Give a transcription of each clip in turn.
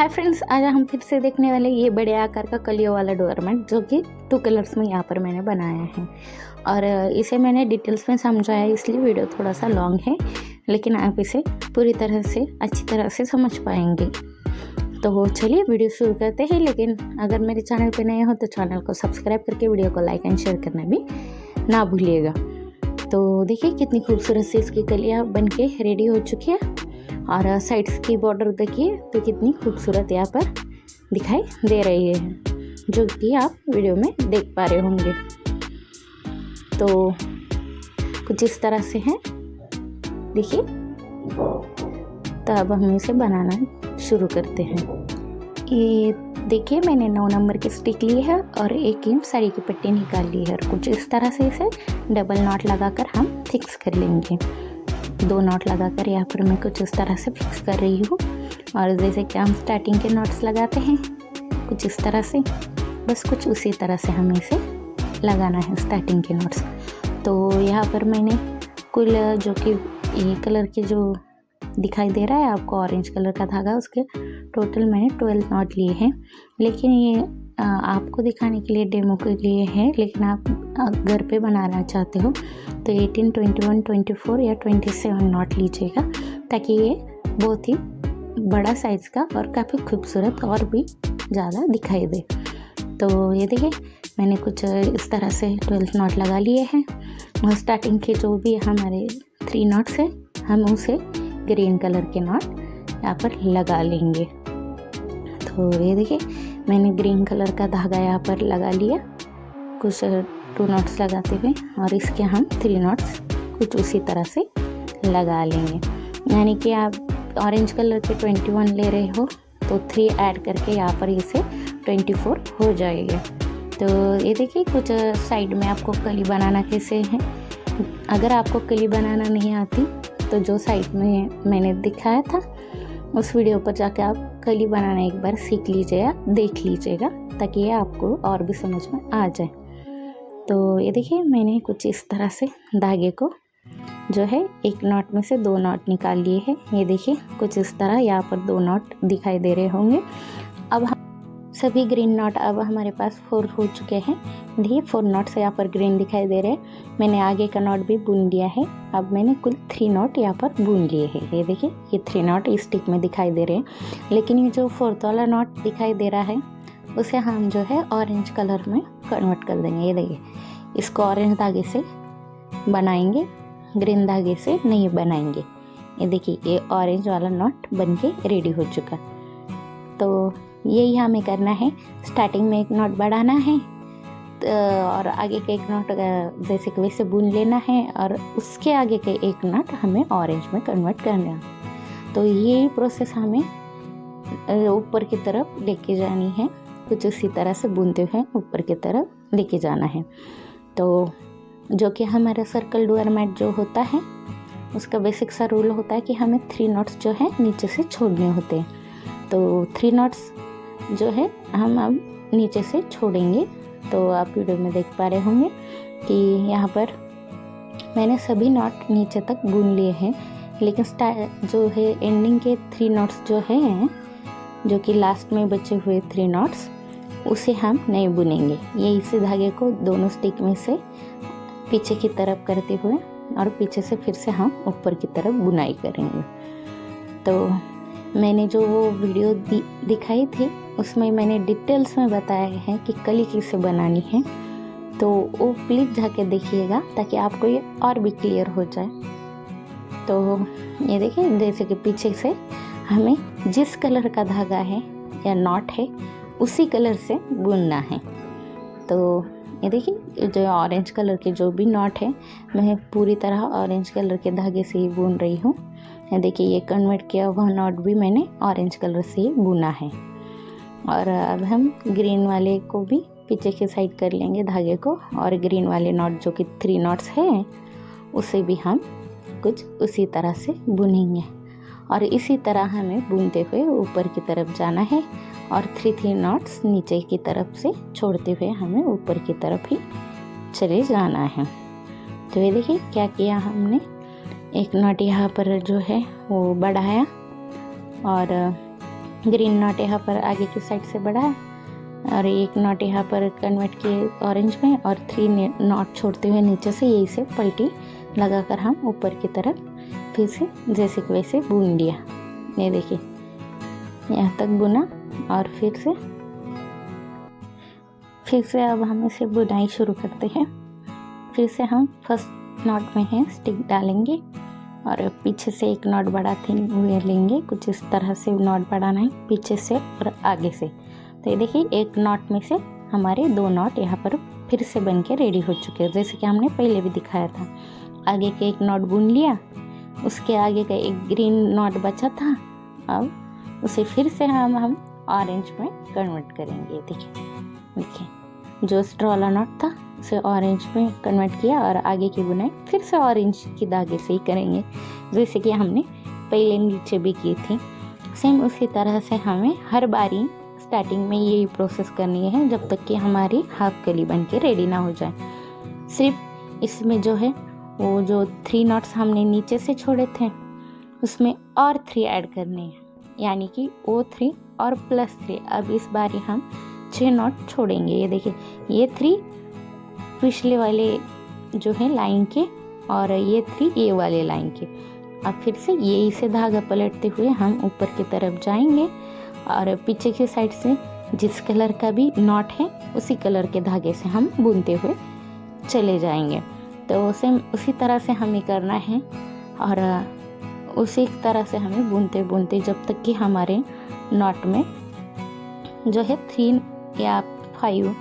Hi friends, आज हम फिर से देखने वाले ये बड़े आकार का कलियों वाला डोरमेट जो कि 2 कलर्स में यहाँ पर मैंने बनाया है। और इसे मैंने डिटेल्स में समझाया, इसलिए वीडियो थोड़ा सा लॉन्ग है, लेकिन आप इसे पूरी तरह से अच्छी तरह से समझ पाएंगे। तो चलिए वीडियो शुरू करते हैं। लेकिन अगर मेरे चैनल पर नए हो तो चैनल को सब्सक्राइब करके वीडियो को लाइक एंड शेयर करना भी ना भूलिएगा। तो देखिए कितनी खूबसूरत सी इसकी कलियाँ बन के रेडी हो चुकी है। और साइड्स की बॉर्डर देखिए तो कितनी खूबसूरत यहाँ पर दिखाई दे रही है, जो कि आप वीडियो में देख पा रहे होंगे। तो कुछ इस तरह से है, देखिए। तो अब हम इसे बनाना शुरू करते हैं। ये देखिए मैंने 9 नंबर की स्टिक ली है और 1 इंच साड़ी की पट्टी निकाल ली है। और कुछ इस तरह से इसे डबल नॉट लगाकर हम फिक्स कर लेंगे। 2 नॉट लगाकर यहाँ पर मैं कुछ इस तरह से फिक्स कर रही हूँ। और जैसे कि हम स्टार्टिंग के नॉट्स लगाते हैं कुछ इस तरह से, बस कुछ उसी तरह से हमें इसे लगाना है स्टार्टिंग के नॉट्स। तो यहाँ पर मैंने कुल जो कि ये कलर के जो दिखाई दे रहा है आपको ऑरेंज कलर का धागा, उसके टोटल मैंने 12 नॉट लिए हैं। लेकिन ये आपको दिखाने के लिए, डेमो के लिए है, लेकिन आप घर पे बनाना चाहते हो तो 18, 21, 24 या 27 नॉट लीजिएगा, ताकि ये बहुत ही बड़ा साइज़ का और काफ़ी खूबसूरत और भी ज़्यादा दिखाई दे। तो ये देखिए मैंने कुछ इस तरह से 12 नॉट लगा लिए हैं। और स्टार्टिंग के जो भी हमारे 3 नॉट्स हैं हम उसे ग्रीन कलर के नॉट यहाँ पर लगा लेंगे। तो ये देखिए मैंने ग्रीन कलर का धागा यहाँ पर लगा लिया, कुछ 2 नॉट्स लगाते हुए, और इसके हम 3 नॉट्स कुछ उसी तरह से लगा लेंगे। यानी कि आप ऑरेंज कलर के 21 ले रहे हो तो 3 ऐड करके यहाँ पर इसे 24 हो जाएगा। तो ये देखिए कुछ साइड में आपको कली बनाना कैसे है। अगर आपको कली बनाना नहीं आती तो जो साइड में मैंने दिखाया था उस वीडियो पर जाकर आप कली बनाना एक बार सीख लीजिएगा, देख लीजिएगा, ताकि ये आपको और भी समझ में आ जाए। तो ये देखिए मैंने कुछ इस तरह से धागे को जो है 1 नॉट में से 2 नॉट निकाल लिए हैं। ये देखिए कुछ इस तरह यहाँ पर 2 नॉट दिखाई दे रहे होंगे। अब हम सभी ग्रीन नॉट अब हमारे पास 4 हो चुके हैं। देखिए 4 नॉट्स यहाँ पर ग्रीन दिखाई दे रहे हैं। मैंने आगे का नॉट भी बुन लिया है। अब मैंने कुल 3 नॉट यहाँ पर बुन लिए हैं। ये देखिए ये 3 नॉट इस स्टिक में दिखाई दे रहे हैं, लेकिन ये जो 4th वाला नॉट दिखाई दे रहा है उसे हम जो है ऑरेंज कलर में कन्वर्ट कर देंगे। ये देखिए इसको ऑरेंज धागे से बनाएंगे, ग्रीन धागे से नहीं बनाएंगे। ये देखिए ये ऑरेंज वाला नॉट बन के रेडी हो चुका। तो यही हमें करना है। स्टार्टिंग में 1 नॉट बढ़ाना है और आगे के 1 नॉट जैसे कि वैसे बुन लेना है, और उसके आगे के 1 नॉट हमें ऑरेंज में कन्वर्ट करना है। तो यही प्रोसेस हमें ऊपर की तरफ लेके जानी है, कुछ उसी तरह से बुनते हुए ऊपर की तरफ लेके जाना है। तो जो कि हमारा सर्कल डोरमेट जो होता है उसका बेसिक सा रूल होता है कि हमें 3 नॉट्स जो है नीचे से छोड़ने होते हैं। तो 3 नॉट्स जो है हम अब नीचे से छोड़ेंगे। तो आप वीडियो में देख पा रहे होंगे कि यहाँ पर मैंने सभी नॉट नीचे तक बुन लिए हैं, लेकिन जो है एंडिंग के 3 नॉट्स जो हैं, जो कि लास्ट में बचे हुए 3 नॉट्स, उसे हम नहीं बुनेंगे। ये इसी धागे को दोनों स्टिक में से पीछे की तरफ करते हुए और पीछे से फिर से हम ऊपर की तरफ बुनाई करेंगे। तो मैंने जो वो वीडियो दिखाई थी उसमें मैंने डिटेल्स में बताया है कि कली कैसे बनानी है, तो वो प्लीज़ जाके देखिएगा ताकि आपको ये और भी क्लियर हो जाए। तो ये देखिए जैसे कि पीछे से हमें जिस कलर का धागा है या नॉट है उसी कलर से बुनना है। तो ये देखिए जो ऑरेंज कलर के जो भी नॉट है मैं पूरी तरह ऑरेंज कलर के धागे से ही बुन रही हूँ। देखिए ये कन्वर्ट किया हुआ नॉट भी मैंने ऑरेंज कलर से ही बुना है। और अब हम ग्रीन वाले को भी पीछे की साइड कर लेंगे धागे को, और ग्रीन वाले नॉट जो कि 3 नॉट्स हैं उसे भी हम कुछ उसी तरह से बुनेंगे। और इसी तरह हमें बुनते हुए ऊपर की तरफ जाना है और 3 नॉट्स नीचे की तरफ से छोड़ते हुए हमें ऊपर की तरफ ही चले जाना है। तो ये देखिए क्या किया हमने, 1 नॉट यहाँ पर जो है वो बढ़ाया और ग्रीन नॉट यहाँ पर आगे की साइड से बढ़ा है और एक नॉट यहाँ पर कन्वर्ट किए ऑरेंज में और 3 नॉट छोड़ते हुए नीचे से यही से पलटी लगाकर हम ऊपर की तरफ फिर से जैसे कि वैसे बुन लिया। ये देखिए यहाँ तक बुना और फिर से अब हम इसे बुनाई शुरू करते हैं। फिर से हम फर्स्ट नॉट में है स्टिक डालेंगे और पीछे से एक नॉट बढ़ाते हुए लेंगे। कुछ इस तरह से नॉट बढ़ाना है पीछे से और आगे से। तो ये देखिए एक नॉट में से हमारे 2 नॉट यहाँ पर फिर से बन के रेडी हो चुके हैं, जैसे कि हमने पहले भी दिखाया था। आगे के एक नॉट बुन लिया, उसके आगे का एक ग्रीन नॉट बचा था, अब उसे फिर से हम ऑरेंज में कन्वर्ट करेंगे। देखिए जो स्ट्रॉ वाला नॉट था उसे ऑरेंज में कन्वर्ट किया और आगे की बुनाई फिर से ऑरेंज की धागे से ही करेंगे, जैसे कि हमने पहले नीचे भी की थी। सेम उसी तरह से हमें हर बारी स्टार्टिंग में यही प्रोसेस करनी है जब तक कि हमारी हाफ कली बन के रेडी ना हो जाए। सिर्फ इसमें जो है वो जो 3 नॉट्स हमने नीचे से छोड़े थे उसमें और 3 ऐड करने हैं, यानी कि वो 3 और +3। अब इस बारी हम 6 नॉट छोड़ेंगे। ये देखिए ये 3 पिछले वाले जो है लाइन के और ये 3 ये वाले लाइन के। अब फिर से यही से धागा पलटते हुए हम ऊपर की तरफ जाएंगे और पीछे की साइड से जिस कलर का भी नॉट है उसी कलर के धागे से हम बुनते हुए चले जाएंगे। तो सेम उसी तरह से हमें करना है और उसी तरह से हमें बुनते बुनते जब तक कि हमारे नॉट में जो है 3 या 5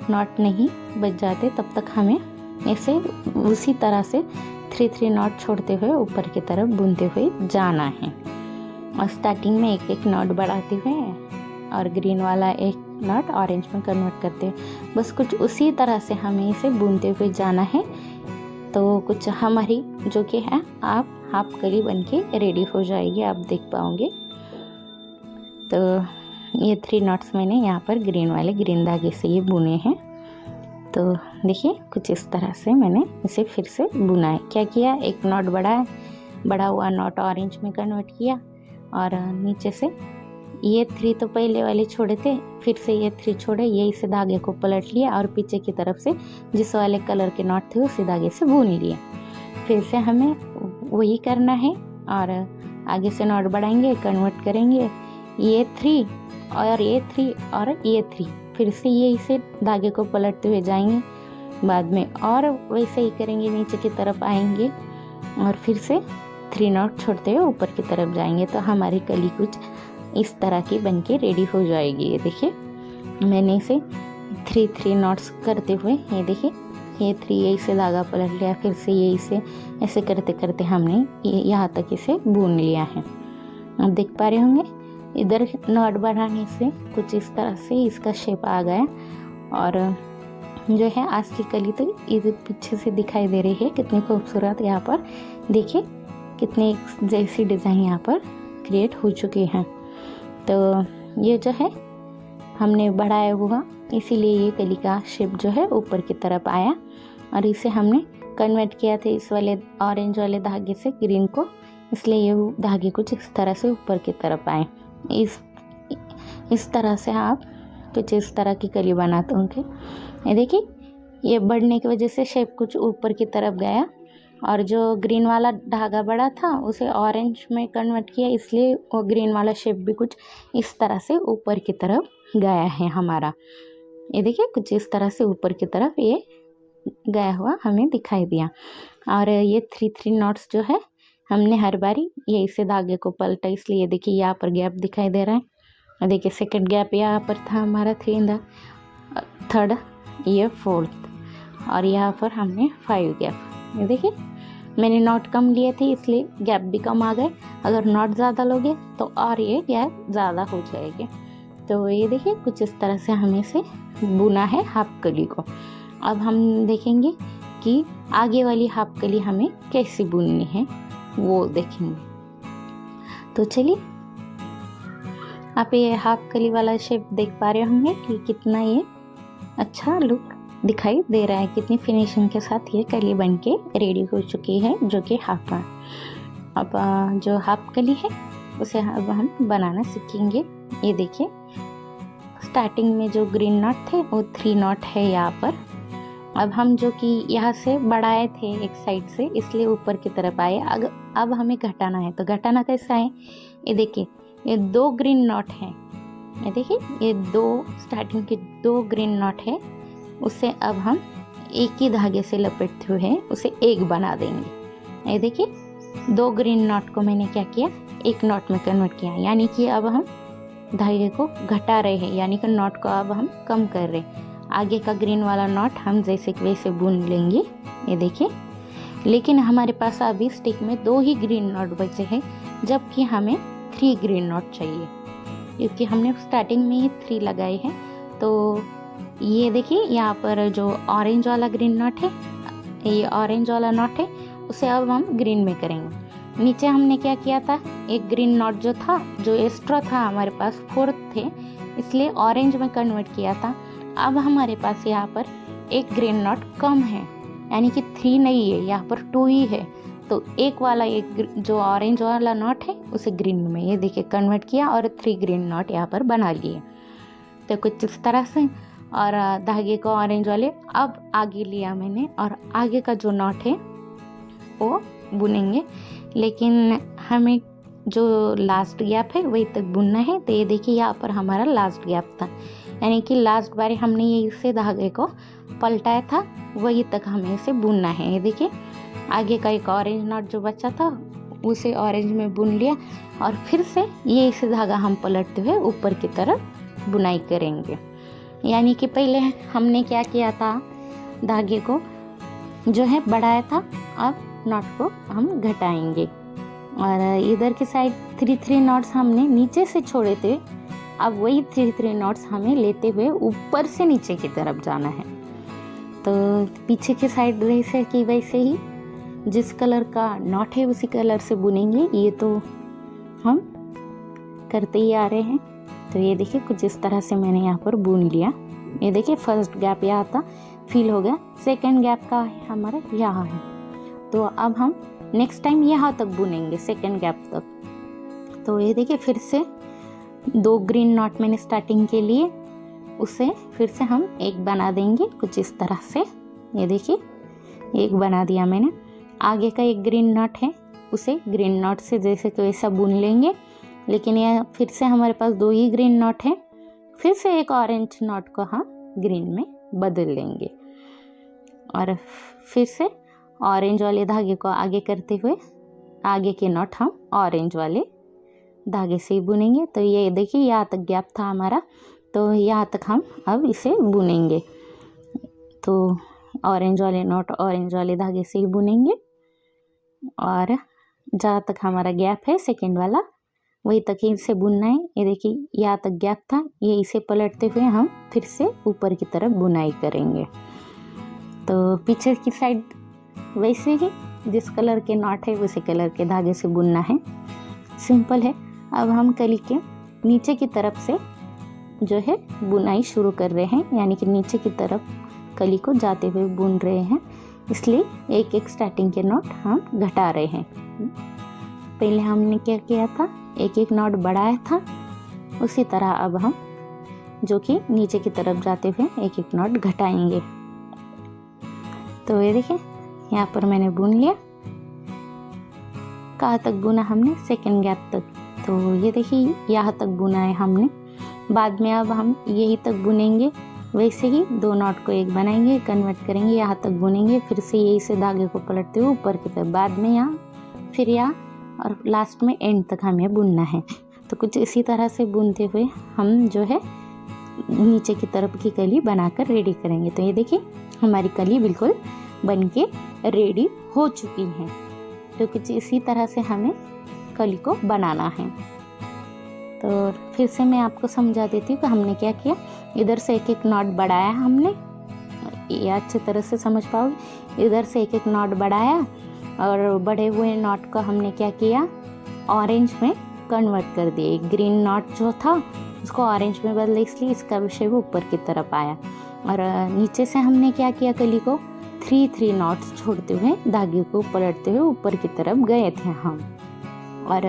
नॉट नहीं बच जाते, तब तक हमें ऐसे उसी तरह से 3 नॉट छोड़ते हुए ऊपर की तरफ बुनते हुए जाना है। और स्टार्टिंग में एक नॉट बढ़ाते हुए और ग्रीन वाला एक नॉट ऑरेंज में कन्वर्ट करते हुए बस कुछ उसी तरह से हमें इसे बुनते हुए जाना है। तो कुछ हमारी जो कि है आप हाफ कली बन के रेडी हो जाएगी, आप देख पाओगे। तो ये 3 नॉट्स मैंने यहाँ पर ग्रीन वाले ग्रीन धागे से ये बुने हैं। तो देखिए कुछ इस तरह से मैंने इसे फिर से बुना है। क्या किया, एक नॉट बढ़ा हुआ नॉट ऑरेंज में कन्वर्ट किया और नीचे से ये 3 तो पहले वाले छोड़े थे, फिर से ये 3 छोड़े, यही से धागे को पलट लिया और पीछे की तरफ से जिस वाले कलर के नॉट थे उसी धागे से बुन लिए। फिर से हमें वही करना है और आगे से नॉट बढ़ाएंगे, कन्वर्ट करेंगे, ये 3 और ये 3 और ये 3, फिर से यही से धागे को पलटते हुए जाएंगे। बाद में और वैसे ही करेंगे, नीचे की तरफ आएंगे और फिर से 3 नॉट छोड़ते हुए ऊपर की तरफ जाएंगे। तो हमारी कली कुछ इस तरह की बन के रेडी हो जाएगी। ये देखिए मैंने इसे 3 नॉट्स करते हुए, ये देखिए ये 3 यही से धागा पलट लिया, फिर से यही से ऐसे करते करते हमने यहाँ तक इसे बुन लिया है। आप देख पा रहे होंगे इधर नॉट बढ़ाने से कुछ इस तरह से इसका शेप आ गया और जो है आज की कली तो इधर पीछे से दिखाई दे रही है कितनी खूबसूरत। यहाँ पर देखिए कितने जैसी डिज़ाइन यहाँ पर क्रिएट हो चुकी हैं। तो ये जो है हमने बढ़ाया हुआ, इसीलिए ये कली का शेप जो है ऊपर की तरफ आया और इसे हमने कन्वर्ट किया था इस वाले ऑरेंज वाले धागे से ग्रीन को, इसलिए ये धागे कुछ इस तरह से ऊपर की तरफ आए। इस तरह से आप कुछ इस तरह की कली बनाते होंगे। ये देखिए ये बढ़ने की वजह से शेप कुछ ऊपर की तरफ गया और जो ग्रीन वाला धागा बड़ा था उसे ऑरेंज में कन्वर्ट किया, इसलिए वो ग्रीन वाला शेप भी कुछ इस तरह से ऊपर की तरफ गया है हमारा। ये देखिए कुछ इस तरह से ऊपर की तरफ ये गया हुआ हमें दिखाई दिया। और ये 3 नॉट्स जो है हमने हर बारी ये इसे धागे को पलटा, इसलिए देखिए यहाँ पर गैप दिखाई दे रहा है। और देखिए सेकंड गैप यहाँ पर था हमारा 3 इन द थर्ड, ये 4th और यहाँ पर हमने 5 गैप। ये देखिए मैंने नॉट कम लिए थे इसलिए गैप भी कम आ गए, अगर नॉट ज़्यादा लोगे तो और ये गैप ज़्यादा हो जाएगी। तो ये देखिए कुछ इस तरह से हमें से बुना है हाफ कली को। अब हम देखेंगे कि आगे वाली हाफ कली हमें कैसे बुननी है वो देखेंगे। तो चलिए आप ये हाफ कली वाला शेप देख पा रहे होंगे कि कितना ये अच्छा लुक दिखाई दे रहा है, कितनी फिनिशिंग के साथ ये कली बनके रेडी हो चुकी है जो कि हाफ है। अब जो हाफ कली है उसे अब हम बनाना सीखेंगे। ये देखिए स्टार्टिंग में जो ग्रीन नॉट थे वो 3 नॉट है यहाँ पर। अब हम जो कि यहाँ से बढ़ाए थे एक साइड से, इसलिए ऊपर की तरफ आए। अब हमें घटाना है, तो घटाना कैसा है, ये देखिए ये 2 ग्रीन नॉट हैं। ये देखिए ये 2 स्टार्टिंग के 2 ग्रीन नॉट है, उसे अब हम एक ही धागे से लपेटते हुए उसे एक बना देंगे। ये देखिए 2 ग्रीन नॉट को मैंने क्या किया, एक नॉट में कन्वर्ट किया, यानी कि अब हम धागे को घटा रहे हैं, यानी कि नॉट को अब हम कम कर रहे हैं। आगे का ग्रीन वाला नॉट हम जैसे कि वैसे बुन लेंगे। ये देखिए, लेकिन हमारे पास अभी स्टिक में 2 ही ग्रीन नॉट बचे हैं, जबकि हमें 3 ग्रीन नॉट चाहिए, क्योंकि हमने स्टार्टिंग में ही 3 लगाए हैं। तो ये देखिए यहाँ पर जो ऑरेंज वाला ग्रीन नॉट है, ये ऑरेंज वाला नॉट है, उसे अब हम ग्रीन में करेंगे। नीचे हमने क्या किया था, एक ग्रीन नॉट जो था, जो एक्स्ट्रा था हमारे पास 4 थे, इसलिए ऑरेंज में कन्वर्ट किया था। अब हमारे पास यहाँ पर एक ग्रीन नॉट कम है, यानी कि 3 नहीं है, यहाँ पर 2 ही है। तो एक वाला एक जो ऑरेंज वाला नॉट है उसे ग्रीन में ये देखिए कन्वर्ट किया और 3 ग्रीन नॉट यहाँ पर बना लिए। तो कुछ इस तरह से, और धागे को ऑरेंज वाले अब आगे लिया मैंने, और आगे का जो नॉट है वो बुनेंगे, लेकिन हमें जो लास्ट गैप है वही तक बुनना है। तो ये देखिए यहाँ पर हमारा लास्ट गैप था, यानी कि लास्ट बार हमने ये इसे धागे को पलटाया था, वही तक हमें इसे बुनना है। ये देखिए आगे का एक ऑरेंज नॉट जो बचा था उसे ऑरेंज में बुन लिया, और फिर से ये इसे धागा हम पलटते हुए ऊपर की तरफ बुनाई करेंगे। यानी कि पहले हमने क्या किया था, धागे को जो है बढ़ाया था, अब नॉट को हम घटाएंगे। और इधर की साइड 3 नॉट्स हमने नीचे से छोड़े थे, अब वही 3 नॉट्स हमें लेते हुए ऊपर से नीचे की तरफ जाना है। तो पीछे की साइड वैसे कि वैसे ही जिस कलर का नॉट है उसी कलर से बुनेंगे, ये तो हम करते ही आ रहे हैं। तो ये देखिए कुछ इस तरह से मैंने यहाँ पर बुन लिया। ये देखिए फर्स्ट गैप यहाँ था, फिल हो गया, सेकेंड गैप का हमारा यहाँ है। तो अब हम नेक्स्ट टाइम यहाँ तक बुनेंगे, सेकेंड गैप तक। तो ये देखिए फिर से 2 ग्रीन नॉट मैंने स्टार्टिंग के लिए, उसे फिर से हम एक बना देंगे कुछ इस तरह से। ये देखिए एक बना दिया मैंने। आगे का एक ग्रीन नॉट है, उसे ग्रीन नॉट से जैसे कि वैसा बुन लेंगे, लेकिन यह फिर से हमारे पास 2 ही ग्रीन नॉट है, फिर से एक ऑरेंज नॉट को हम ग्रीन में बदल लेंगे, और फिर से ऑरेंज वाले धागे को आगे करते हुए आगे के नॉट हम ऑरेंज वाले धागे से ही बुनेंगे। तो ये देखिए यहाँ तक गैप था हमारा, तो यहाँ तक हम अब इसे बुनेंगे। तो ऑरेंज वाले नॉट ऑरेंज वाले धागे से ही बुनेंगे, और जहाँ तक हमारा गैप है सेकेंड वाला वही तक ही इसे बुनना है। ये देखिए यहाँ तक गैप था, ये इसे पलटते हुए हम फिर से ऊपर की तरफ बुनाई करेंगे। तो पीछे की साइड वैसे ही जिस कलर के नॉट है उसी कलर के धागे से बुनना है, सिंपल है। अब हम कली के नीचे की तरफ से जो है बुनाई शुरू कर रहे हैं, यानी कि नीचे की तरफ कली को जाते हुए बुन रहे हैं, इसलिए एक एक स्टार्टिंग के नॉट हम घटा रहे हैं। पहले हमने क्या किया था, एक एक नॉट बढ़ाया था, उसी तरह अब हम जो कि नीचे की तरफ जाते हुए एक एक नॉट घटाएंगे। तो ये देखिए यहाँ पर मैंने बुन लिया। कहाँ तक बुना हमने, सेकेंड गैप तक। तो ये देखिए यहाँ तक बुना है हमने, बाद में अब हम यही तक बुनेंगे, वैसे ही 2 नॉट को एक बनाएंगे, कन्वर्ट करेंगे, यहाँ तक बुनेंगे, फिर से यही से धागे को पलटते हुए ऊपर की तरफ, बाद में यहाँ, फिर यहाँ, और लास्ट में एंड तक हमें बुनना है। तो कुछ इसी तरह से बुनते हुए हम जो है नीचे की तरफ की कली बनाकर रेडी करेंगे। तो ये देखिए हमारी कली बिल्कुल बनके रेडी हो चुकी है। तो कुछ इसी तरह से हमें कली को बनाना है। तो फिर से मैं आपको समझा देती हूँ कि हमने क्या किया। इधर से एक एक नॉट बढ़ाया हमने, ये अच्छी तरह से समझ पाओगे। इधर से एक एक नॉट बढ़ाया और बढ़े हुए नॉट को हमने क्या किया, ऑरेंज में कन्वर्ट कर दिए। ग्रीन नॉट जो था उसको ऑरेंज में बदले, इसलिए इसका विषय वो ऊपर की तरफ आया। और नीचे से हमने क्या किया, कली को 3 नॉट्स छोड़ते हुए धागे को पलटते हुए ऊपर की तरफ गए थे हम। और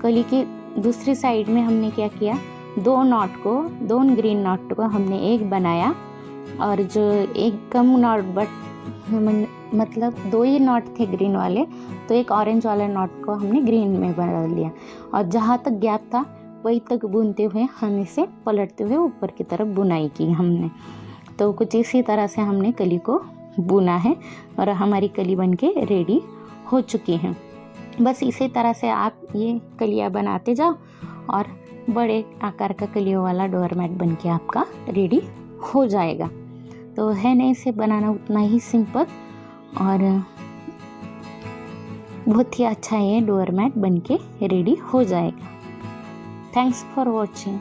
कली के दूसरी साइड में हमने क्या किया, दो ग्रीन नॉट को हमने एक बनाया, और जो एक कम नॉट मतलब 2 ही नॉट थे ग्रीन वाले, तो एक ऑरेंज वाला नॉट को हमने ग्रीन में बना लिया, और जहाँ तक गैप था वहीं तक बुनते हुए हम इसे पलटते हुए ऊपर की तरफ बुनाई की हमने। तो कुछ इसी तरह से हमने कली को बुना है और हमारी कली बनके रेडी हो चुकी हैं। बस इसी तरह से आप ये कलियाँ बनाते जाओ और बड़े आकार का कलियों वाला डोरमेट बनके आपका रेडी हो जाएगा। तो है ना, इसे बनाना उतना ही सिंपल और बहुत ही अच्छा ये डोरमेट बनके रेडी हो जाएगा। Thanks for watching.